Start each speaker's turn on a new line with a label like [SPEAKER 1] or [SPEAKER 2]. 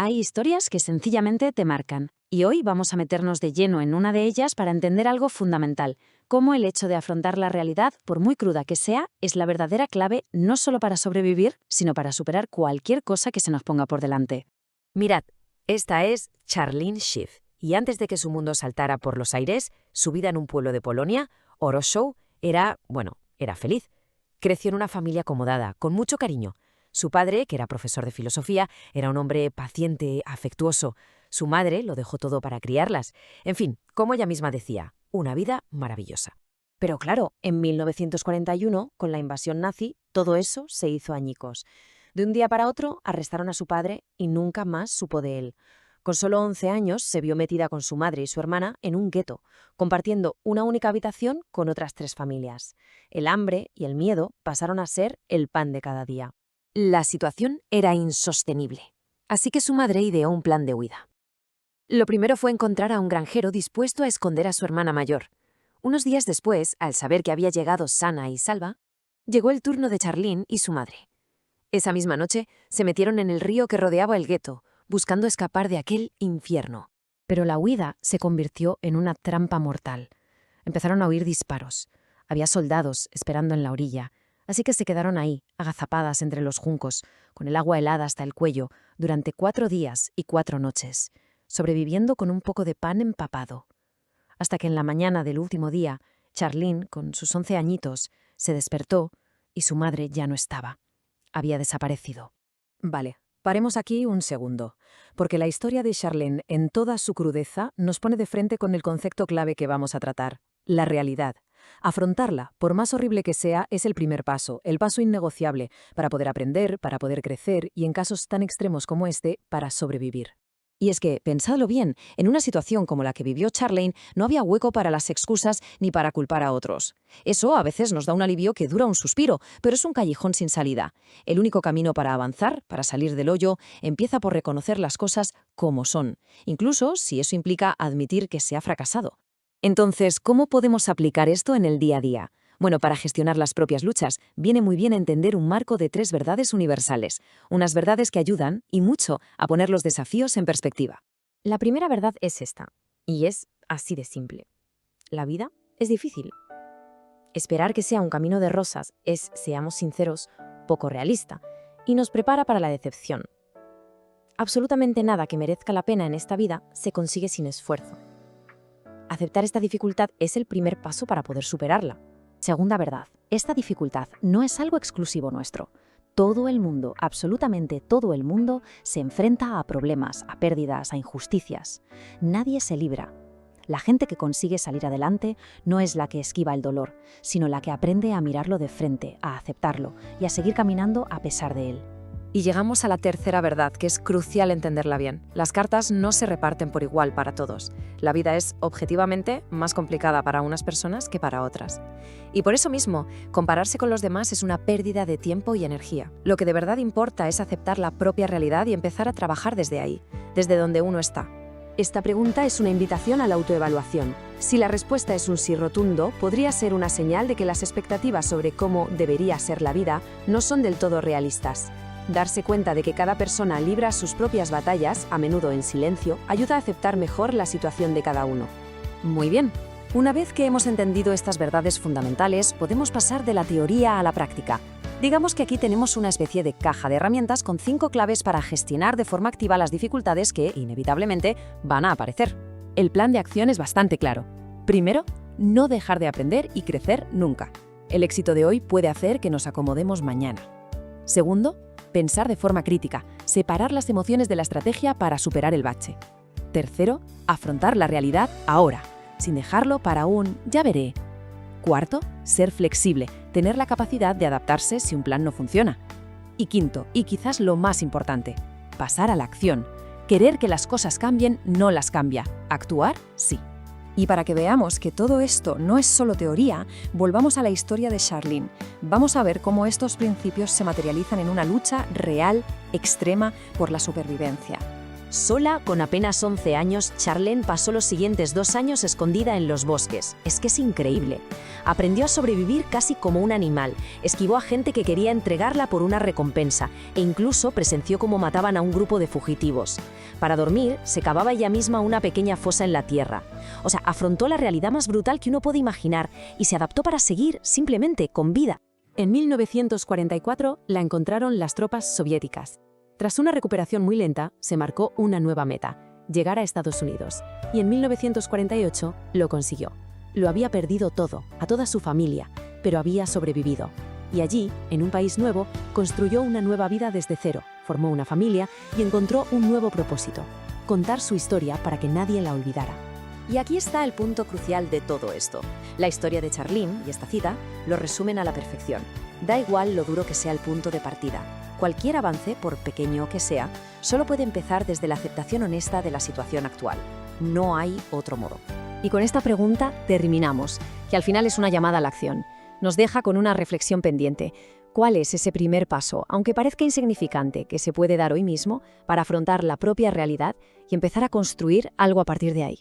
[SPEAKER 1] Hay historias que sencillamente te marcan, y hoy vamos a meternos de lleno en una de ellas para entender algo fundamental, cómo el hecho de afrontar la realidad, por muy cruda que sea, es la verdadera clave no solo para sobrevivir, sino para superar cualquier cosa que se nos ponga por delante.
[SPEAKER 2] Mirad, esta es Charlene Schiff, y antes de que su mundo saltara por los aires, su vida en un pueblo de Polonia, Oroszow, era feliz. Creció en una familia acomodada, con mucho cariño. Su padre, que era profesor de filosofía, era un hombre paciente, afectuoso. Su madre lo dejó todo para criarlas. En fin, como ella misma decía, una vida maravillosa.
[SPEAKER 3] Pero claro, en 1941, con la invasión nazi, todo eso se hizo añicos. De un día para otro, arrestaron a su padre y nunca más supo de él. Con solo 11 años, se vio metida con su madre y su hermana en un gueto, compartiendo una única habitación con otras 3 familias. El hambre y el miedo pasaron a ser el pan de cada día.
[SPEAKER 2] La situación era insostenible, así que su madre ideó un plan de huida. Lo primero fue encontrar a un granjero dispuesto a esconder a su hermana mayor. Unos días después, al saber que había llegado sana y salva, llegó el turno de Charlene y su madre. Esa misma noche se metieron en el río que rodeaba el gueto, buscando escapar de aquel infierno.
[SPEAKER 3] Pero la huida se convirtió en una trampa mortal. Empezaron a oír disparos. Había soldados esperando en la orilla, así que se quedaron ahí, agazapadas entre los juncos, con el agua helada hasta el cuello, durante 4 días y 4 noches, sobreviviendo con un poco de pan empapado. Hasta que en la mañana del último día, Charlene, con sus 11 añitos, se despertó y su madre ya no estaba. Había desaparecido.
[SPEAKER 4] Vale, paremos aquí un segundo, porque la historia de Charlene, en toda su crudeza, nos pone de frente con el concepto clave que vamos a tratar, la realidad. Afrontarla, por más horrible que sea, es el primer paso, el paso innegociable, para poder aprender, para poder crecer y, en casos tan extremos como este, para sobrevivir. Y es que, pensadlo bien, en una situación como la que vivió Charlene, no había hueco para las excusas ni para culpar a otros. Eso a veces nos da un alivio que dura un suspiro, pero es un callejón sin salida. El único camino para avanzar, para salir del hoyo, empieza por reconocer las cosas como son, incluso si eso implica admitir que se ha fracasado. Entonces, ¿cómo podemos aplicar esto en el día a día? Bueno, para gestionar las propias luchas, viene muy bien entender un marco de 3 verdades universales, unas verdades que ayudan, y mucho, a poner los desafíos en perspectiva.
[SPEAKER 3] La primera verdad es esta, y es así de simple. La vida es difícil. Esperar que sea un camino de rosas es, seamos sinceros, poco realista, y nos prepara para la decepción. Absolutamente nada que merezca la pena en esta vida se consigue sin esfuerzo. Aceptar esta dificultad es el primer paso para poder superarla. Segunda verdad, esta dificultad no es algo exclusivo nuestro. Todo el mundo, absolutamente todo el mundo, se enfrenta a problemas, a pérdidas, a injusticias. Nadie se libra. La gente que consigue salir adelante no es la que esquiva el dolor, sino la que aprende a mirarlo de frente, a aceptarlo y a seguir caminando a pesar de él.
[SPEAKER 2] Y llegamos a la tercera verdad, que es crucial entenderla bien. Las cartas no se reparten por igual para todos. La vida es, objetivamente, más complicada para unas personas que para otras. Y por eso mismo, compararse con los demás es una pérdida de tiempo y energía. Lo que de verdad importa es aceptar la propia realidad y empezar a trabajar desde ahí, desde donde uno está.
[SPEAKER 4] Esta pregunta es una invitación a la autoevaluación. Si la respuesta es un sí rotundo, podría ser una señal de que las expectativas sobre cómo debería ser la vida no son del todo realistas. Darse cuenta de que cada persona libra sus propias batallas, a menudo en silencio, ayuda a aceptar mejor la situación de cada uno.
[SPEAKER 2] Muy bien. Una vez que hemos entendido estas verdades fundamentales, podemos pasar de la teoría a la práctica. Digamos que aquí tenemos una especie de caja de herramientas con 5 claves para gestionar de forma activa las dificultades que, inevitablemente, van a aparecer. El plan de acción es bastante claro. Primero, no dejar de aprender y crecer nunca. El éxito de hoy puede hacer que nos acomodemos mañana. Segundo, pensar de forma crítica, separar las emociones de la estrategia para superar el bache. Tercero, afrontar la realidad ahora, sin dejarlo para un «ya veré». Cuarto, ser flexible, tener la capacidad de adaptarse si un plan no funciona. Y quinto, y quizás lo más importante, pasar a la acción. Querer que las cosas cambien no las cambia, actuar sí.
[SPEAKER 4] Y para que veamos que todo esto no es solo teoría, volvamos a la historia de Charlene. Vamos a ver cómo estos principios se materializan en una lucha real, extrema, por la supervivencia.
[SPEAKER 2] Sola, con apenas 11 años, Charlene pasó los siguientes 2 años escondida en los bosques. Es que es increíble. Aprendió a sobrevivir casi como un animal, esquivó a gente que quería entregarla por una recompensa e incluso presenció cómo mataban a un grupo de fugitivos. Para dormir, se cavaba ella misma una pequeña fosa en la tierra. O sea, afrontó la realidad más brutal que uno puede imaginar y se adaptó para seguir, simplemente, con vida.
[SPEAKER 1] En 1944 la encontraron las tropas soviéticas. Tras una recuperación muy lenta, se marcó una nueva meta: llegar a Estados Unidos. Y en 1948 lo consiguió. Lo había perdido todo, a toda su familia, pero había sobrevivido. Y allí, en un país nuevo, construyó una nueva vida desde cero, formó una familia y encontró un nuevo propósito: contar su historia para que nadie la olvidara.
[SPEAKER 2] Y aquí está el punto crucial de todo esto. La historia de Charlene y esta cita lo resumen a la perfección. Da igual lo duro que sea el punto de partida. Cualquier avance, por pequeño que sea, solo puede empezar desde la aceptación honesta de la situación actual. No hay otro modo.
[SPEAKER 3] Y con esta pregunta terminamos, que al final es una llamada a la acción. Nos deja con una reflexión pendiente. ¿Cuál es ese primer paso, aunque parezca insignificante, que se puede dar hoy mismo para afrontar la propia realidad y empezar a construir algo a partir de ahí?